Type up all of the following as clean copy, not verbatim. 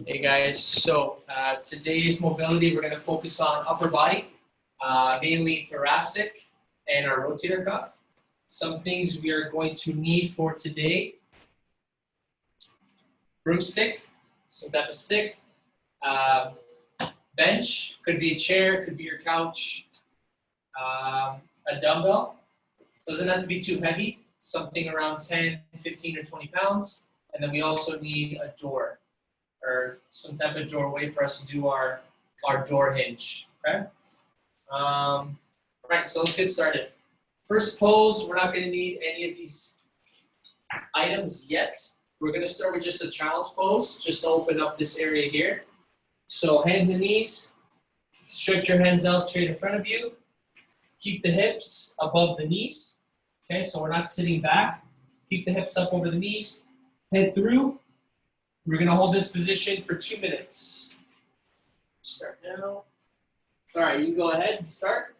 Hey guys, so today's mobility, we're going to focus on upper body, mainly thoracic and our rotator cuff. Some things we are going to need for today: broomstick, some type of stick, uh, bench, could be a chair, could be your couch, a dumbbell. Doesn't have to be too heavy, something around 10, 15, or 20 pounds. And then we also need a door, or some type of doorway for us to do our door hinge, okay? Right, so let's get started. First pose, we're not gonna need any of these items yet. We're gonna start with just a child's pose, just to open up this area here. So hands and knees, stretch your hands out straight in front of you. Keep the hips above the knees, okay? So we're not sitting back. Keep the hips up over the knees, head through. We're gonna hold this position for 2 minutes. Start now. All right, you can go ahead and start.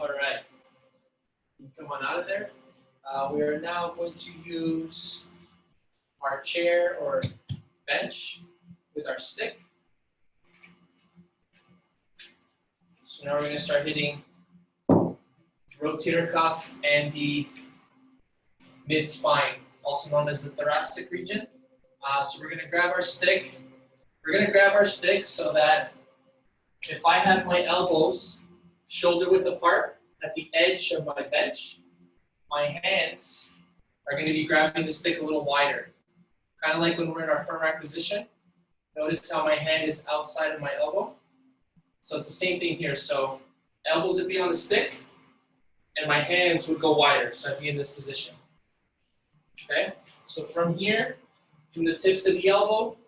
All right, you come on out of there. We are now going to use our chair or bench with our stick. So now we're going to start hitting rotator cuff and the mid-spine, also known as the thoracic region. So we're going to grab our stick. We're going to grab our stick so that if I have my elbows shoulder width apart at the edge of my bench, my hands are going to be grabbing the stick a little wider. Kind of like when we're in our front rack position. Notice how my hand is outside of my elbow. So it's the same thing here. So elbows would be on the stick, and my hands would go wider. So I'd be in this position. Okay? So from here, from the tips of the elbow,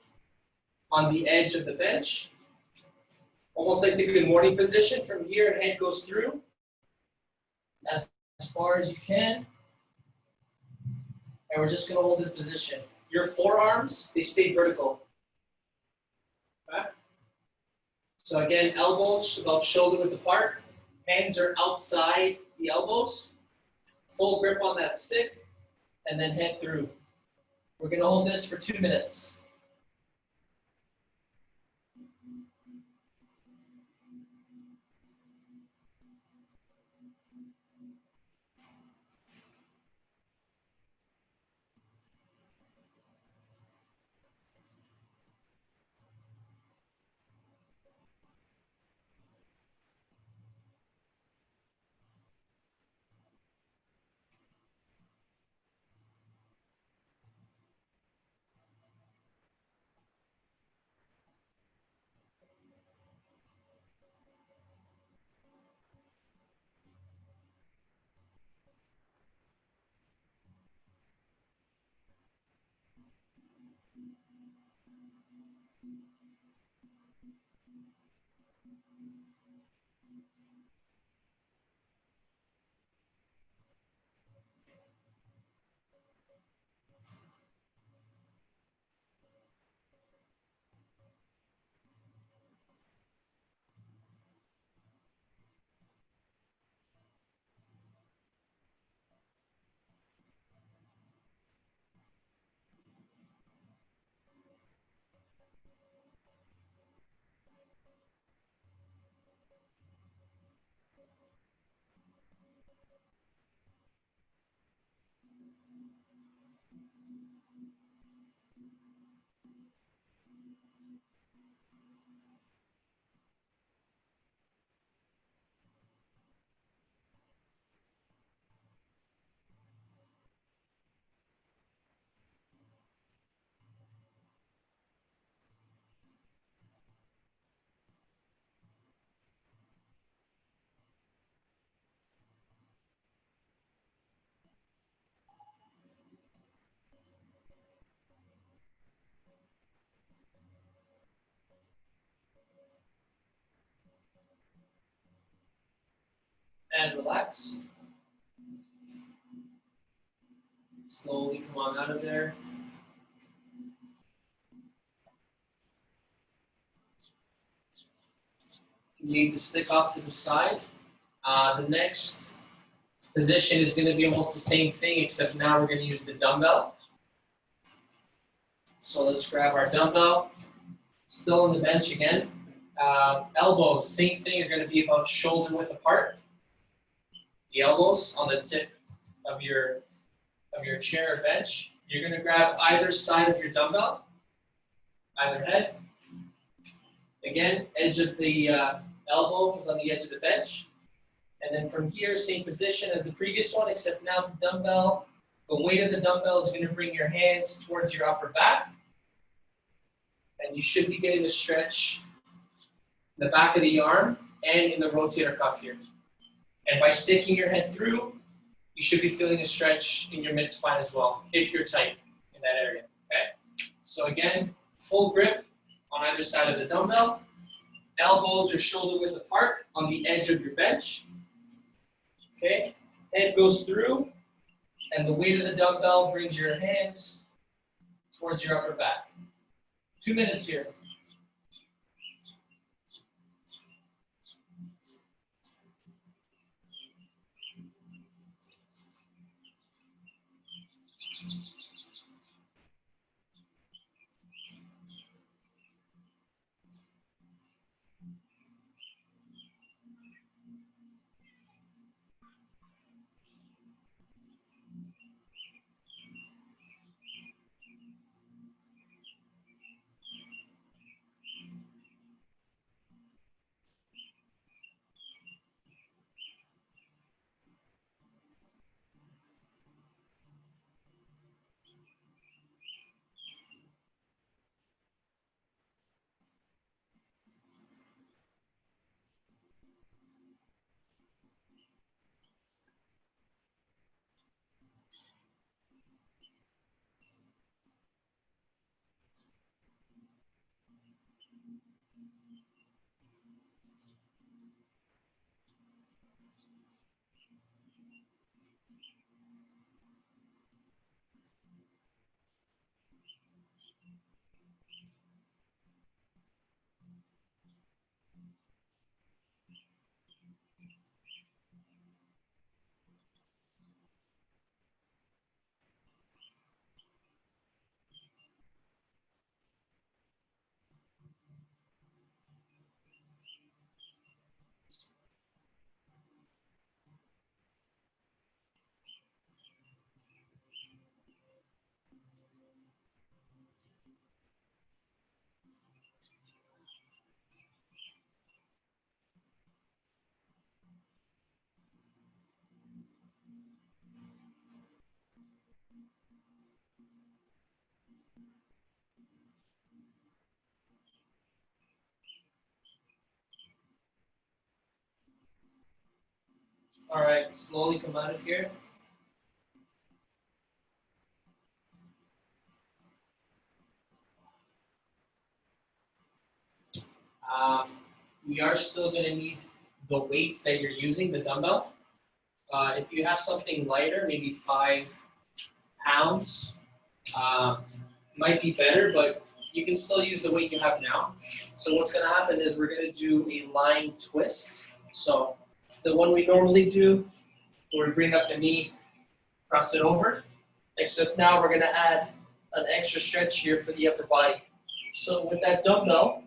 on the edge of the bench, almost like the good morning position. From here, head goes through as far as you can. And we're just going to hold this position. Your forearms, they stay vertical. Okay? So again, elbows about shoulder width apart. Hands are outside the elbows. Full grip on that stick. And then head through. We're going to hold this for 2 minutes. and relax. Slowly come on out of there. Leave the stick off to the side. The next position is going to be almost the same thing, except now we're going to use the dumbbell. So let's grab our dumbbell. Still on the bench again. Elbows, same thing, are going to be about shoulder width apart. The elbows on the tip of your chair or bench. You're going to grab either side of your dumbbell, either head. Again, edge of the elbow is on the edge of the bench. And then from here, same position as the previous one, except now the dumbbell, the weight of the dumbbell is going to bring your hands towards your upper back. And you should be getting a stretch in the back of the arm and in the rotator cuff here. And by sticking your head through, you should be feeling a stretch in your mid-spine as well, if you're tight in that area, okay? So again, full grip on either side of the dumbbell. Elbows or shoulder width apart on the edge of your bench. Okay, head goes through, and the weight of the dumbbell brings your hands towards your upper back. 2 minutes here. All right, slowly come out of here. We are still going to need the weights that you're using, the dumbbell. If you have something lighter, maybe 5 pounds, might be better, but you can still use the weight you have now. So what's going to happen is we're going to do a line twist. So the one we normally do, where we bring up the knee, cross it over, except now we're going to add an extra stretch here for the upper body. So with that dumbbell,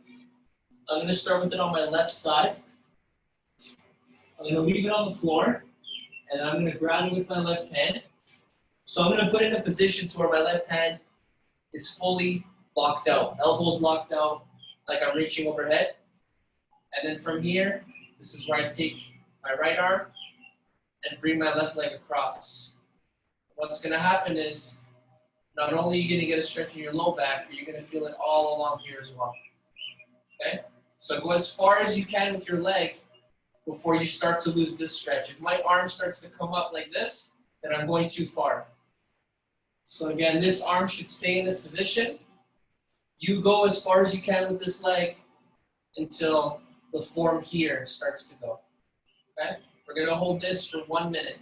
I'm going to start with it on my left side. I'm going to leave it on the floor, and I'm going to grab it with my left hand. So I'm going to put it in a position to where my left hand is fully locked out, elbows locked out, like I'm reaching overhead. And then from here, this is where I take my right arm and bring my left leg across. What's going to happen is, not only are you going to get a stretch in your low back, but you're going to feel it all along here as well. Okay? So go as far as you can with your leg before you start to lose this stretch. If my arm starts to come up like this, then I'm going too far. So again, this arm should stay in this position. You go as far as you can with this leg until the form here starts to go. Okay? We're going to hold this for 1 minute.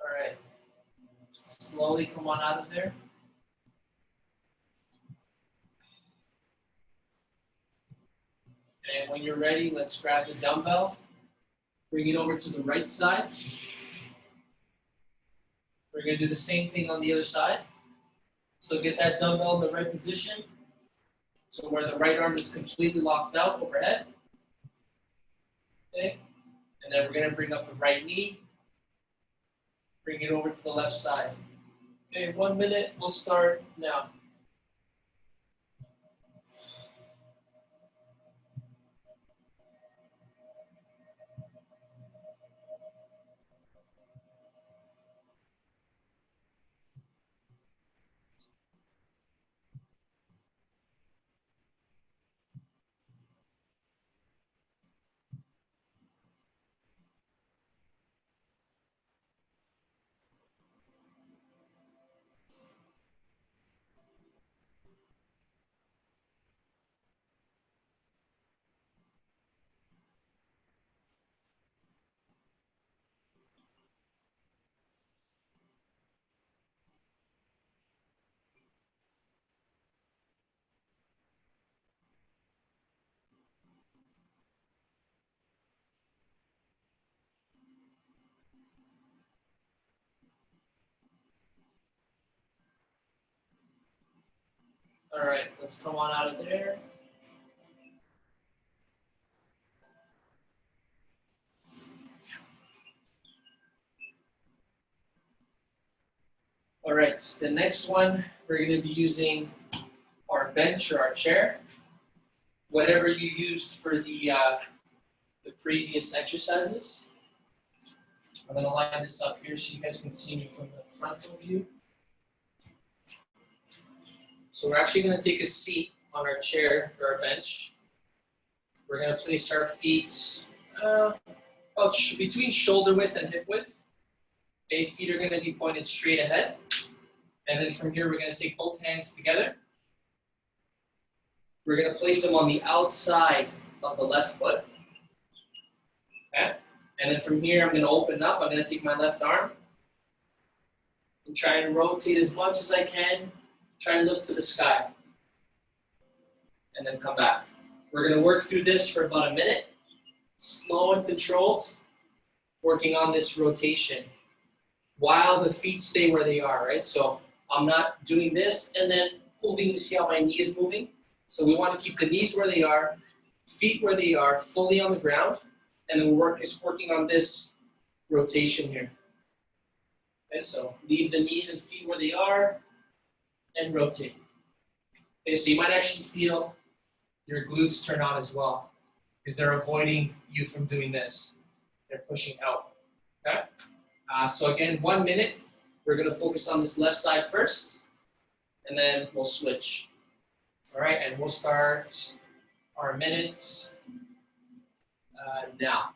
All right. Slowly come on out of there. And when you're ready, let's grab the dumbbell. Bring it over to the right side. We're going to do the same thing on the other side. So get that dumbbell in the right position. So where the right arm is completely locked out overhead. Okay. And then we're going to bring up the right knee. Bring it over to the left side. Okay, 1 minute. We'll start now. All right, let's come on out of there. All right, the next one, we're going to be using our bench or our chair. Whatever you used for the previous exercises. I'm going to line this up here so you guys can see me from the frontal view. So we're actually going to take a seat on our chair or our bench. We're going to place our feet about between shoulder width and hip width. Okay, feet are going to be pointed straight ahead. And then from here, we're going to take both hands together. We're going to place them on the outside of the left foot. Okay? And then from here, I'm going to open up. I'm going to take my left arm and try and rotate as much as I can. Try and look to the sky. And then come back. We're going to work through this for about a minute. Slow and controlled. Working on this rotation. While the feet stay where they are, right? So I'm not doing this and then moving. You see how my knee is moving? So we want to keep the knees where they are, feet where they are, fully on the ground. And then we're working on this rotation here. Okay, so leave the knees and feet where they are and rotate. Okay, so you might actually feel your glutes turn on as well because they're avoiding you from doing this. They're pushing out. Okay? So again, 1 minute. We're going to focus on this left side first, and then we'll switch. All right, and we'll start our minutes now.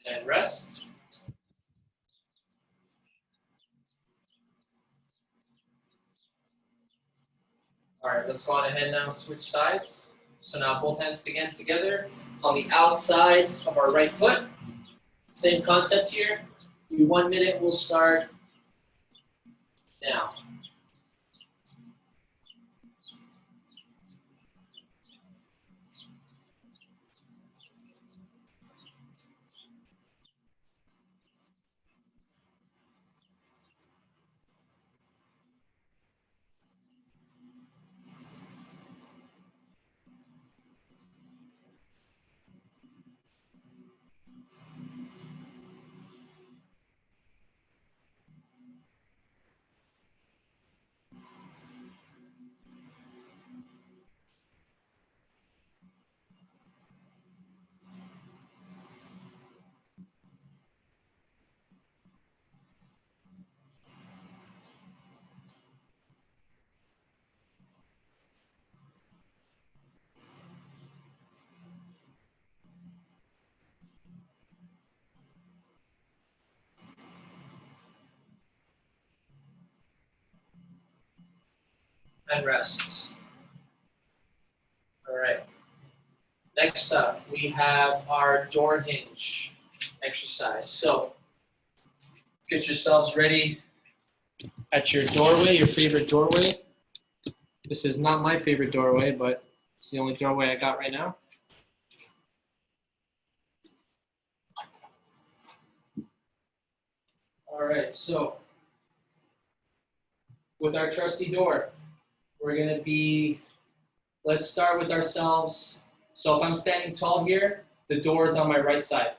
and rest. All right, let's go on ahead now, switch sides. So now both hands again together on the outside of our right foot. Same concept here. 1 minute, we'll start now. And rest. All right. Next up, we have our door hinge exercise. So get yourselves ready at your doorway, your favorite doorway. This is not my favorite doorway, but it's the only doorway I got right now. All right, so with our trusty door, we're gonna be, let's start with ourselves. So if I'm standing tall here, the door is on my right side,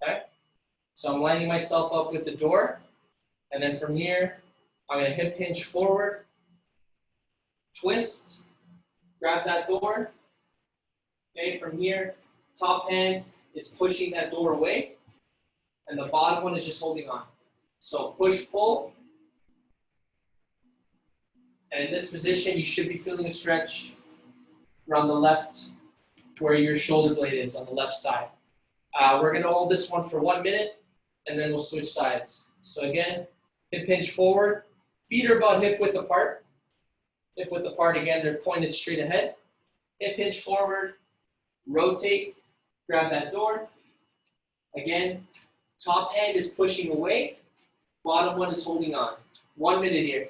okay? So I'm lining myself up with the door, and then from here, I'm gonna hip hinge forward, twist, grab that door, okay? From here, top hand is pushing that door away, and the bottom one is just holding on. So push, pull, and in this position, you should be feeling a stretch around the left where your shoulder blade is on the left side. We're gonna hold this one for 1 minute, and then we'll switch sides. So again, hip hinge forward, feet are about hip width apart. Hip width apart again, they're pointed straight ahead. Hip hinge forward, rotate, grab that door. Again, top hand is pushing away, bottom one is holding on. 1 minute here.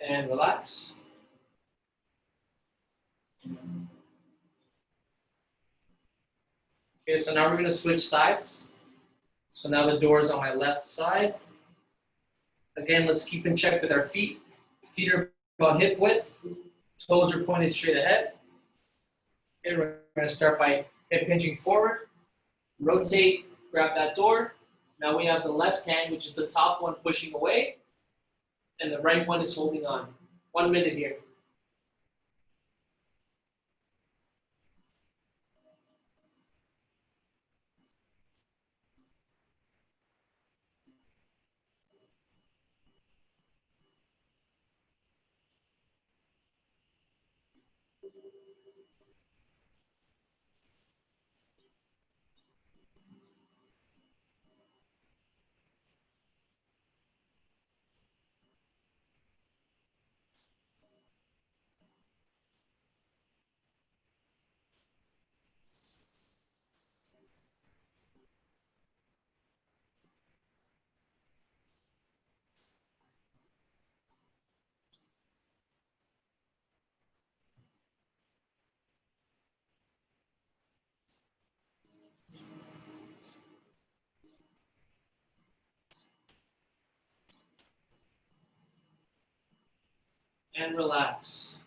And relax. Okay, so now we're gonna switch sides. So now the door is on my left side. Again, let's keep in check with our feet. Feet are about hip width. Toes are pointed straight ahead. Okay, we're gonna start by hip hinging forward. Rotate, grab that door. Now we have the left hand, which is the top one, pushing away. And the right one is holding on. 1 minute here. and relax.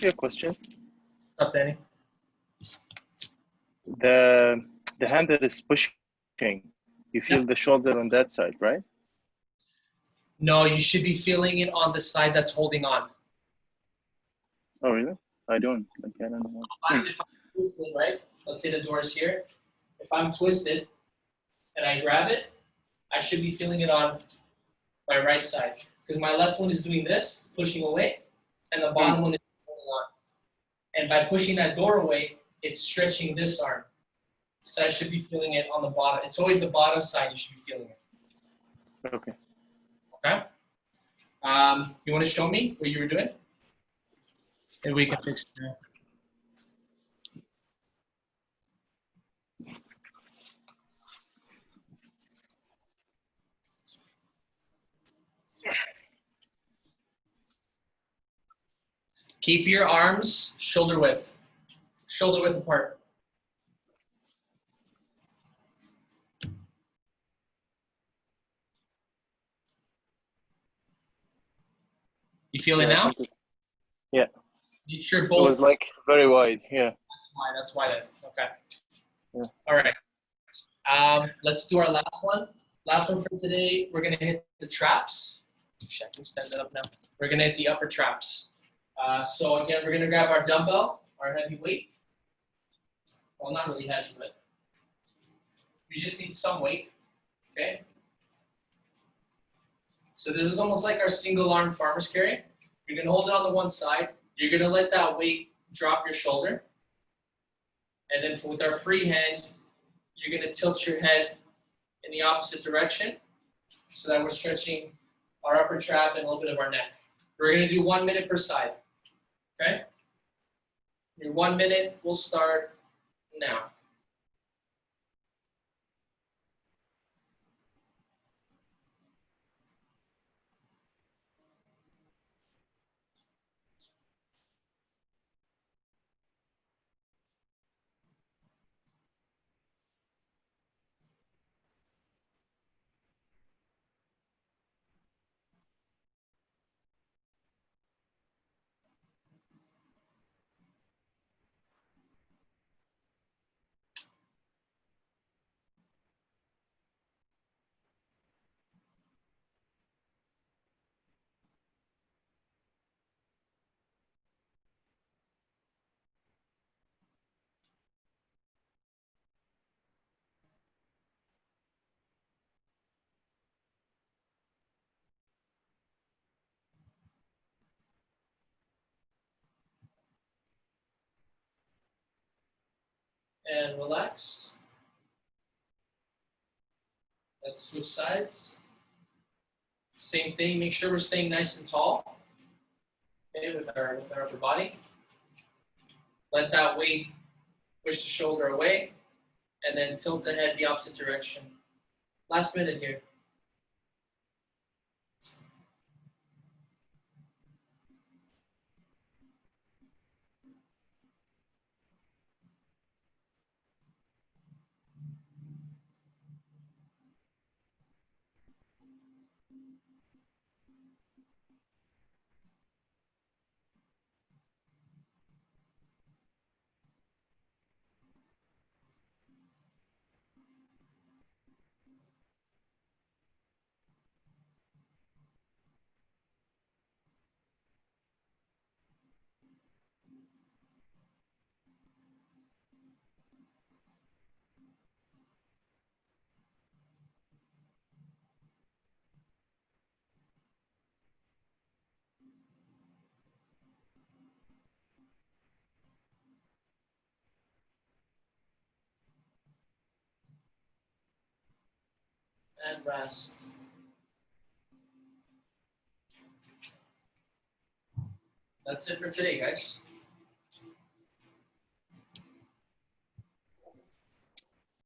Your question. What's up, Danny? The hand that is pushing, you feel the shoulder on that side, right? No, you should be feeling it on the side that's holding on. Oh, really? I don't. Like, I don't know. If I'm twisted, right? Let's say the door is here. If I'm twisted and I grab it, I should be feeling it on my right side. Because my left one is doing this, it's pushing away, and the bottom one is holding on. And by pushing that door away, it's stretching this arm. So I should be feeling it on the bottom. It's always the bottom side you should be feeling it. Okay. Okay? You want to show me what you were doing? Maybe we can fix it. Keep your arms shoulder width apart. You feel it now? Yeah. You sure It both? was like very wide. Yeah. That's why then. Okay. Yeah. All right. Let's do our last one. Last one for today. We're gonna hit the traps. Actually, I can stand that up now. We're gonna hit the upper traps. So again, we're gonna grab our dumbbell, our heavy weight. Well, not really heavy, but we just need some weight. Okay. So this is almost like our single arm farmer's carry. You're gonna hold it on the one side. You're gonna let that weight drop your shoulder. And then with our free hand, you're gonna tilt your head in the opposite direction so that we're stretching our upper trap and a little bit of our neck. We're gonna do 1 minute per side, okay? Your 1 minute will start now. And relax. Let's switch sides. Same thing, make sure we're staying nice and tall, okay, with our upper body. Let that weight push the shoulder away, and then tilt the head the opposite direction. Last minute here. And rest. That's it for today, guys.